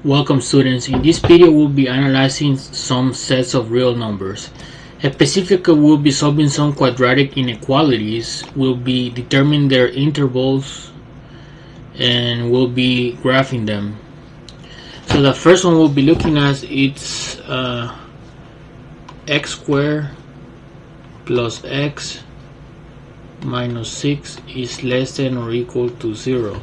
Welcome students, in this video we'll be analyzing some sets of real numbers. Specifically we'll be solving some quadratic inequalities, we'll be determining their intervals, and we'll be graphing them. So the first one we'll be looking at it's x squared plus x minus 6 is less than or equal to 0.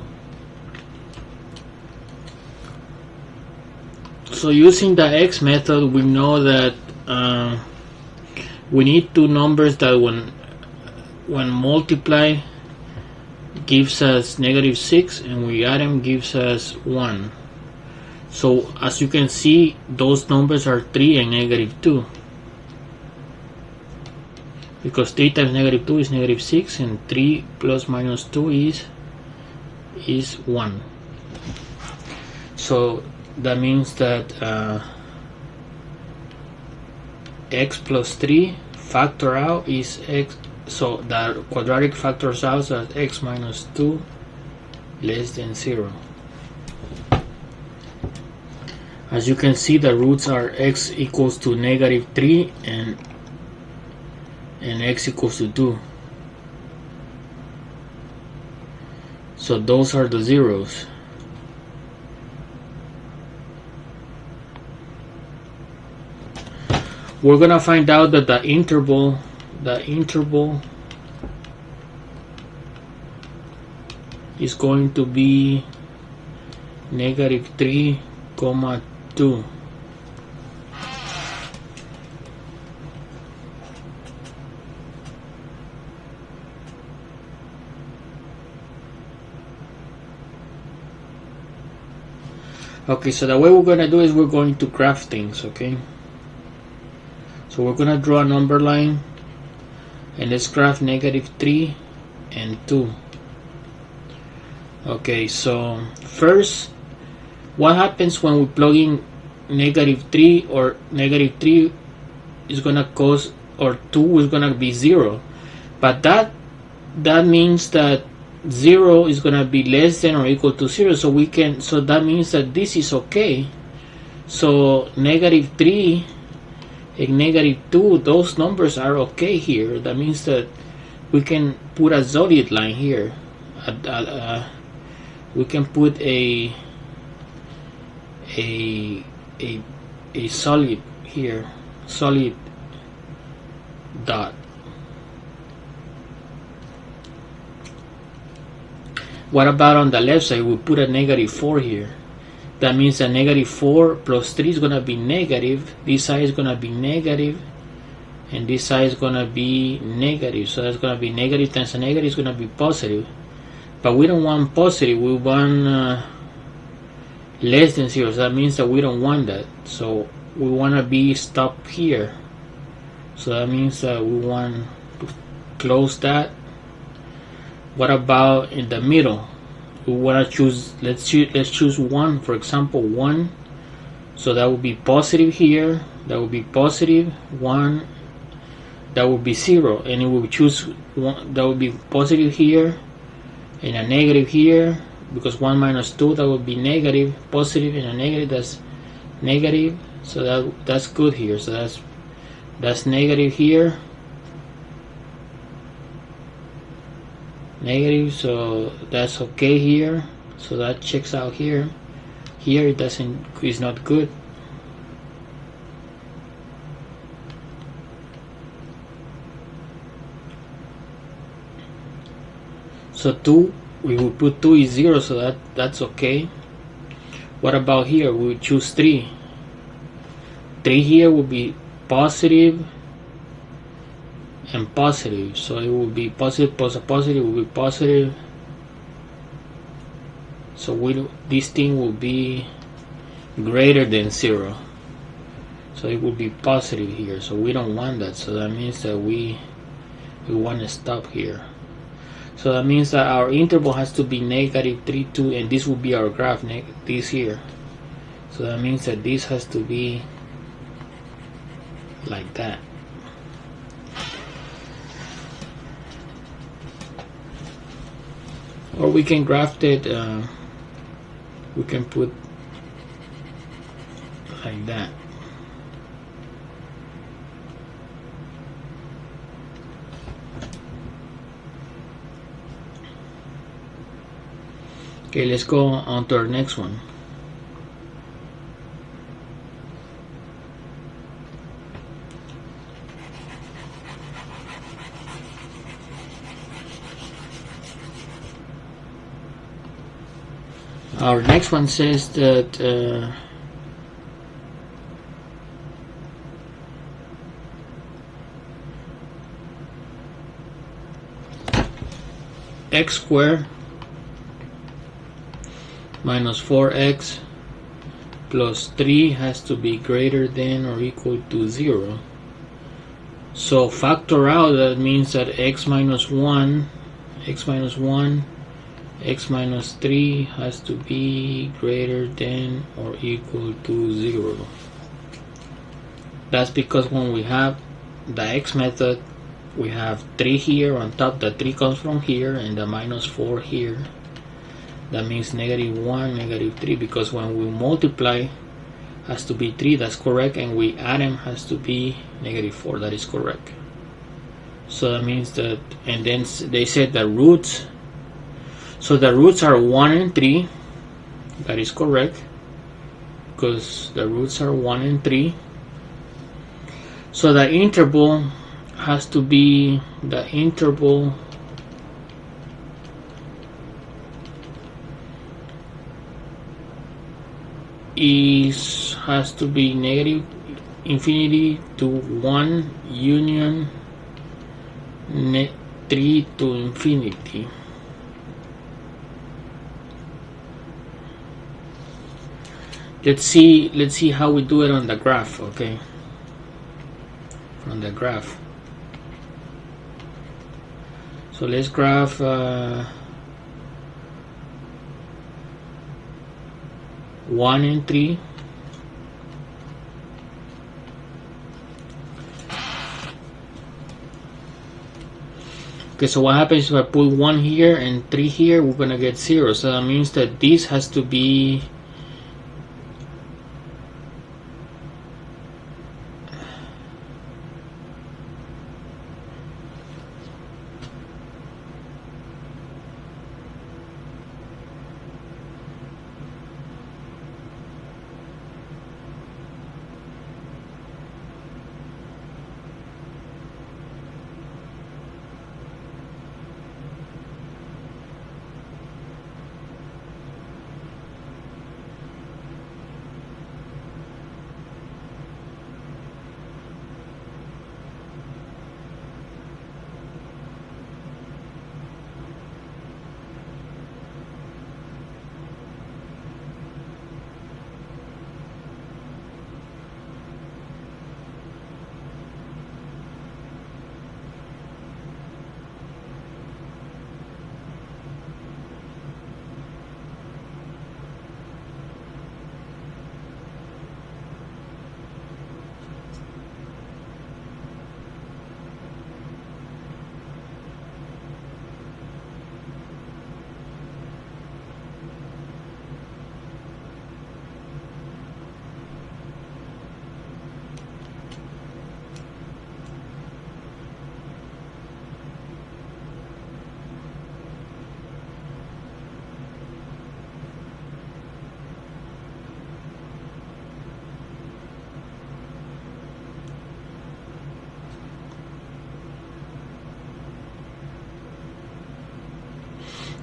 So using the x method, we know that we need two numbers that when multiply gives us negative 6 and we add them gives us 1. So as you can see, those numbers are 3 and negative 2, because 3 times negative 2 is negative 6 and 3 plus minus 2 is 1. So that means that x plus 3 factor out is x, so the quadratic factors out as x minus 2 less than 0. As you can see, the roots are x equals to negative 3 and x equals to 2. So those are the zeros. We're gonna find out that the interval is going to be negative 3, 2. Okay, so the way we're gonna do is we're going to graph things, okay? So we're gonna draw a number line and let's graph negative 3 and 2. Okay, so first, what happens when we plug in negative 3 or negative 3 is gonna cause, or 2 is gonna be 0, but that means that 0 is gonna be less than or equal to 0, so that means that this is okay. So negative 3 and negative 2, those numbers are okay here. That means that we can put a solid line here. We can put a solid here, solid dot. What about on the left side? We put a negative 4 here. That means that negative 4 plus 3 is going to be negative. This side is going to be negative, and this side is going to be negative. So that's going to be negative times a negative is going to be positive. But we don't want positive. We want less than 0. So that means that we don't want that. So we want to be stopped here. So that means that we want to close that. What about in the middle? We want to choose, let's choose 1, for example, 1. So that would be positive here, that would be positive 1, that would be 0, and it will choose 1, that would be positive here and a negative here, because 1 minus 2, that would be negative, positive and a negative, that's negative. So that's good here. So that's negative here, negative, so that's okay here. So that checks out here. Here it doesn't, is not good. So 2, we will put 2 is 0, so that's okay. What about here? We will choose 3. 3 here will be positive and positive, so it will be positive plus a positive will be positive. So this thing will be greater than 0, so it will be positive here. So we don't want that. So that means that we want to stop here. So that means that our interval has to be negative 3, 2, and this will be our graph, this here. So that means that this has to be like that. Or we can graph it, we can put like that. Okay, let's go on to our next one. Our next one says that x squared minus 4x plus 3 has to be greater than or equal to 0. So factor out, that means that x minus 1, x minus 3 has to be greater than or equal to 0. That's because when we have the x method, we have 3 here on top. The 3 comes from here, and the minus 4 here. That means negative 1, negative 3, because when we multiply has to be 3, that's correct, and we add them has to be negative 4, that is correct. So that means that, and then they said the roots, so the roots are 1 and 3, that is correct, because the roots are 1 and 3. So the interval has to be, the interval has to be negative infinity to 1 union 3 to infinity. Let's see how we do it on the graph. Okay, from the graph. So let's graph 1 and 3. Okay, so what happens if I put 1 here and 3 here? We're gonna get 0. So that means that this has to be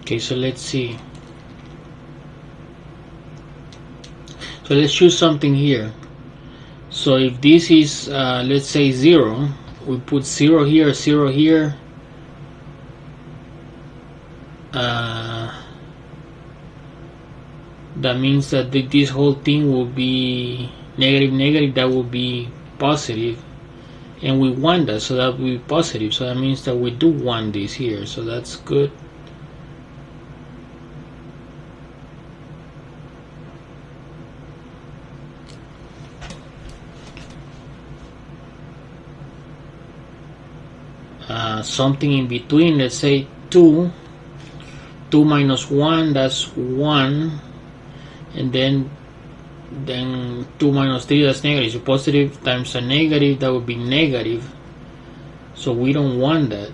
okay, so let's see. So let's choose something here. So if this is let's say 0, we put 0 here, 0 here. That means that this whole thing will be negative, negative, that will be positive, and we want that, so that will be positive. So that means that we do want this here, so that's good. Something in between, let's say 2 minus 1, that's 1, and then then 2 minus 3, that's negative. So positive times a negative, that would be negative. So we don't want that.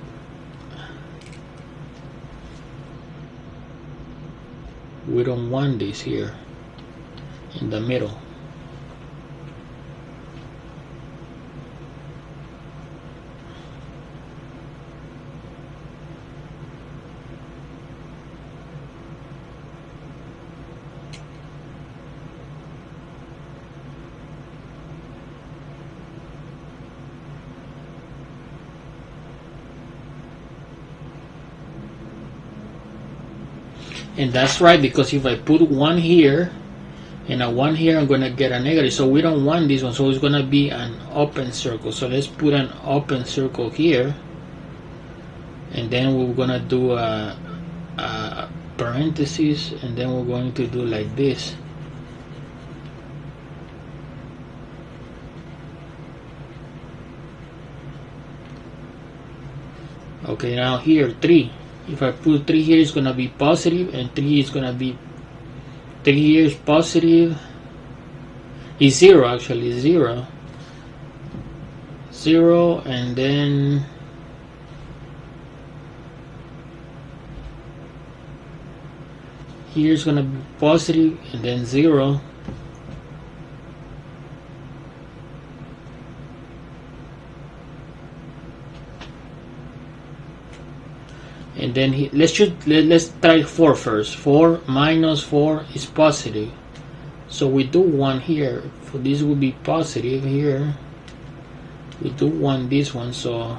We don't want this here in the middle. And that's right, because if I put 1 here and a 1 here, I'm going to get a negative. So we don't want this one. So it's going to be an open circle. So let's put an open circle here. And then we're going to do a parenthesis. And then we're going to do like this. Okay, now here, 3. If I put 3 here, it's going to be positive, and 3 is going to be, 3 here is positive, is 0 actually, 0, 0, and then here is going to be positive, and then 0, and then let's try 4 first. 4 minus 4 is positive. So we do 1 here. For this will be positive here. We do 1 this one. So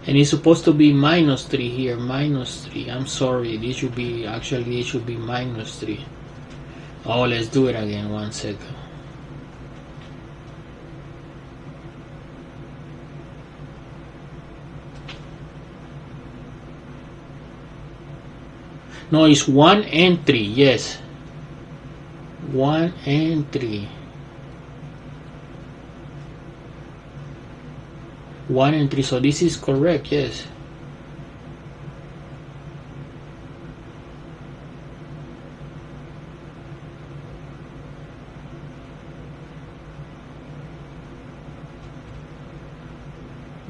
and it's supposed to be minus 3 here, minus 3. I'm sorry, this should be, actually it should be minus 3. Oh, let's do it again, 1 second. No, it's 1 and 3, yes. 1 and 3. 1 and 3, so this is correct, yes.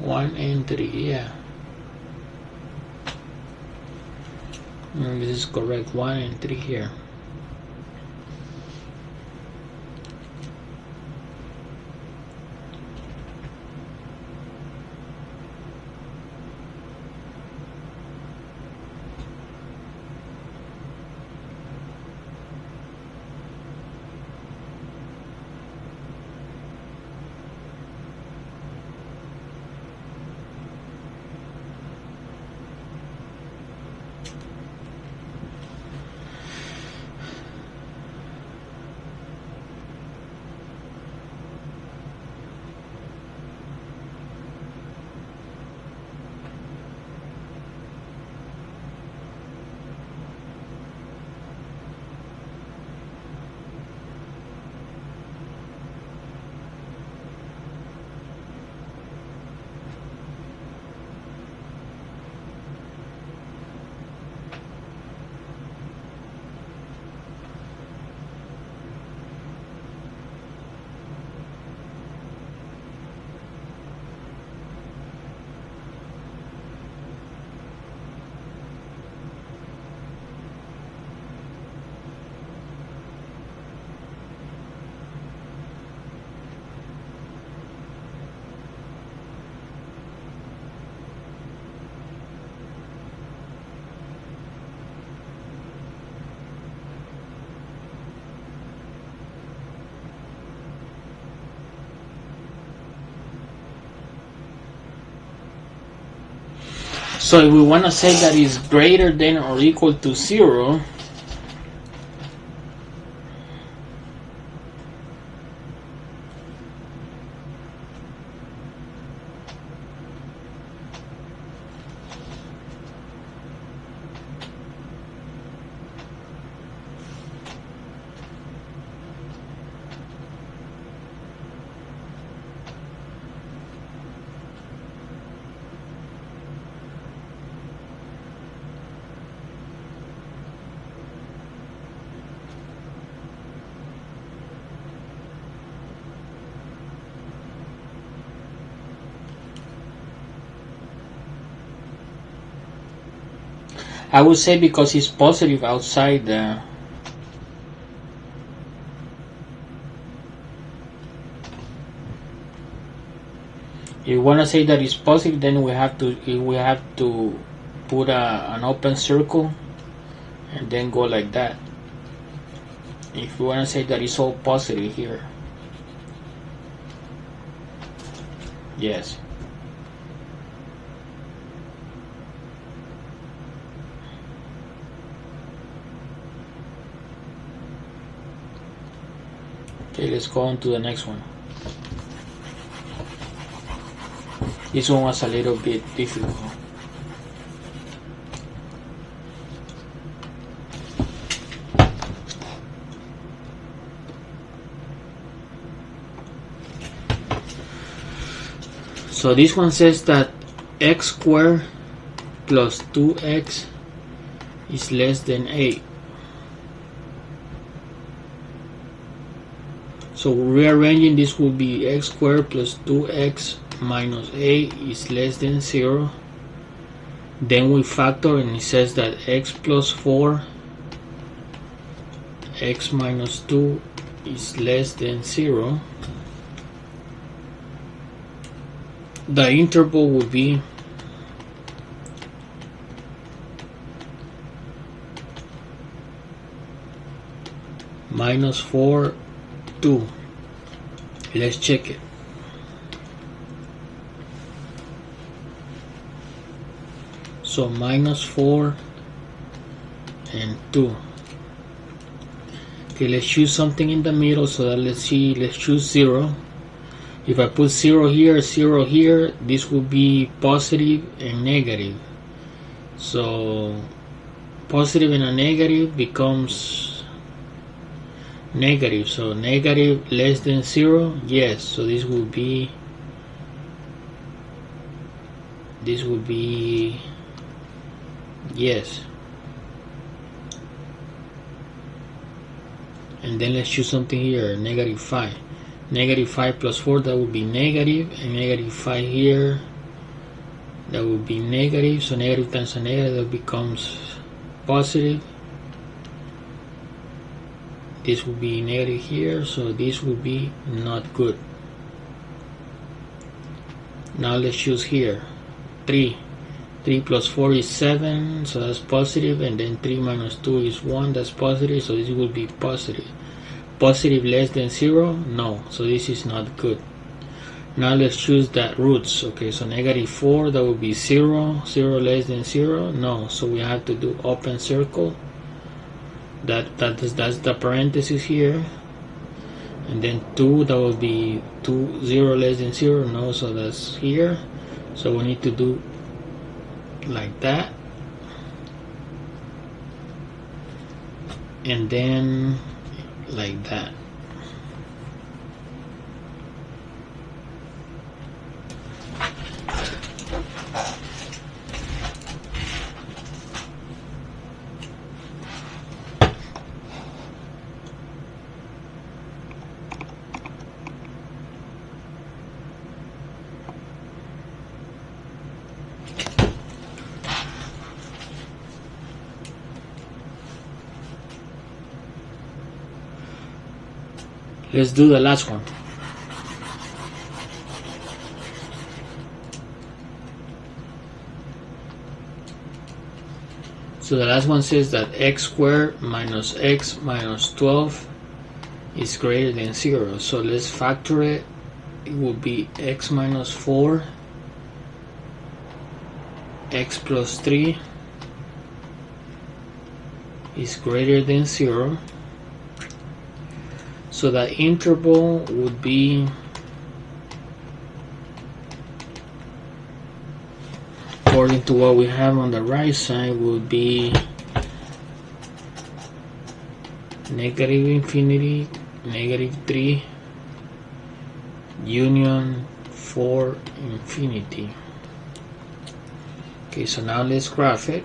One and 3, yeah. This is correct, 1 and 3 here. So if we want to say that is greater than or equal to 0, I would say because it's positive outside the if you want to say that it's positive, then we have to put an open circle and then go like that. If you want to say that it's all positive here, yes. Okay, let's go on to the next one. This one was a little bit difficult. So this one says that x squared plus 2x is less than 8. So rearranging this will be x squared plus 2x minus 8 is less than 0. Then we factor and it says that x plus 4 x minus 2 is less than 0. The interval will be minus 4, 2. Let's check it. So minus 4 and 2. Okay, let's choose something in the middle. So that let's choose 0. If I put 0 here, 0 here, this will be positive and negative. So positive and a negative becomes negative. So negative less than 0, yes. So this will be yes. And then let's choose something here, negative 5. Negative 5 plus 4, that would be negative, and negative 5 here, that would be negative. So negative times a negative, that becomes positive. This will be negative here, so this will be not good. Now let's choose here 3. 3 plus 4 is 7, so that's positive, and then 3 minus 2 is 1, that's positive, so this will be positive. Positive less than 0? No, so this is not good. Now let's choose that roots. Okay, so negative 4, that would be 0. 0 less than 0? No, so we have to do open circle. That's the parenthesis here. And then 2, that would be 2, 0 less than 0? No, so that's here. So we need to do like that, and then like that. Let's do the last one. So the last one says that x squared minus x minus 12 is greater than 0. So let's factor it. It will be x minus 4, x plus 3 is greater than 0. So the interval would be according to what we have on the right side would be negative infinity, negative 3, union 4, infinity. Okay, so now let's graph it.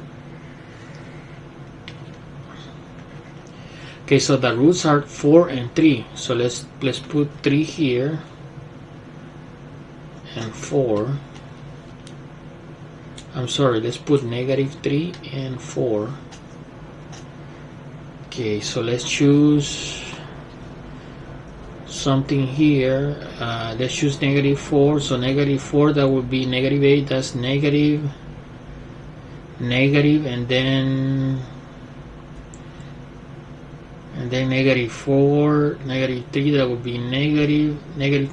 Okay, so the roots are 4 and 3. So let's put 3 here and 4. I'm sorry, let's put -3 and 4. Okay, so let's choose something here. Let's choose -4. So -4, that would be -8. That's negative, and then -4, -3, that would be negative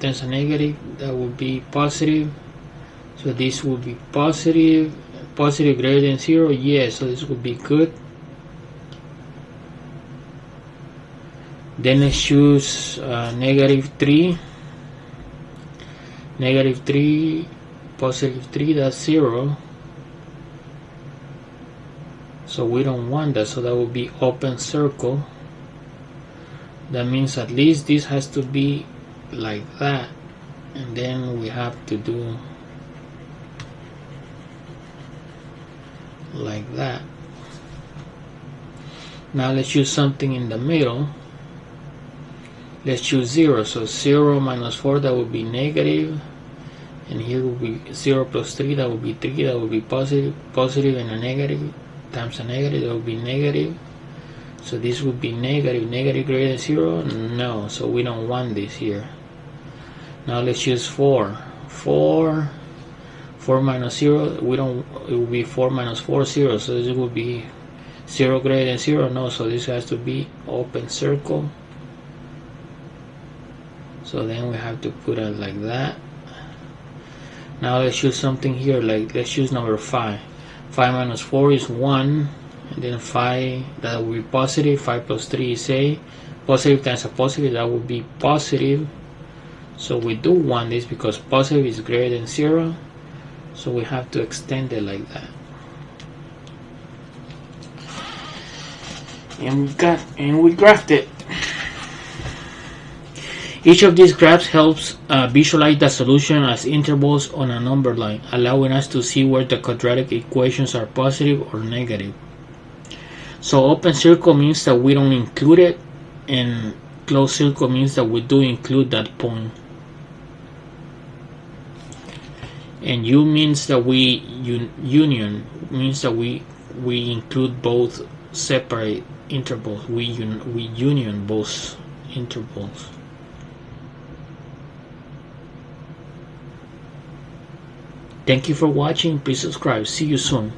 times a negative, that would be positive. So this would be positive greater than 0, yes, so this would be good. Then let's choose -3, -3, +3, that's 0. So we don't want that, so that would be open circle. That means at least this has to be like that, and then we have to do like that. Now let's choose something in the middle. Let's choose 0. So 0 minus 4, that would be negative, and here will be 0 plus 3, that would be 3, that would be positive, and a negative times a negative, that would be negative. So this would be negative greater than 0, no, so we don't want this here. Now let's choose 4 minus 0, we don't, it will be 4 minus 4, 0, so this would be 0 greater than 0, no, so this has to be open circle. So then we have to put it like that. Now let's choose something here, like let's choose number 5. 5 minus 4 is 1, and then 5, that will be positive. 5 plus 3 is 8. Positive times a positive, that would be positive. So we do want this because positive is greater than 0. So we have to extend it like that. And we graphed it. Each of these graphs helps visualize the solution as intervals on a number line, allowing us to see where the quadratic equations are positive or negative. So open circle means that we don't include it, and closed circle means that we do include that point. And U means that union means that we include both separate intervals. We union both intervals. Thank you for watching. Please subscribe. See you soon.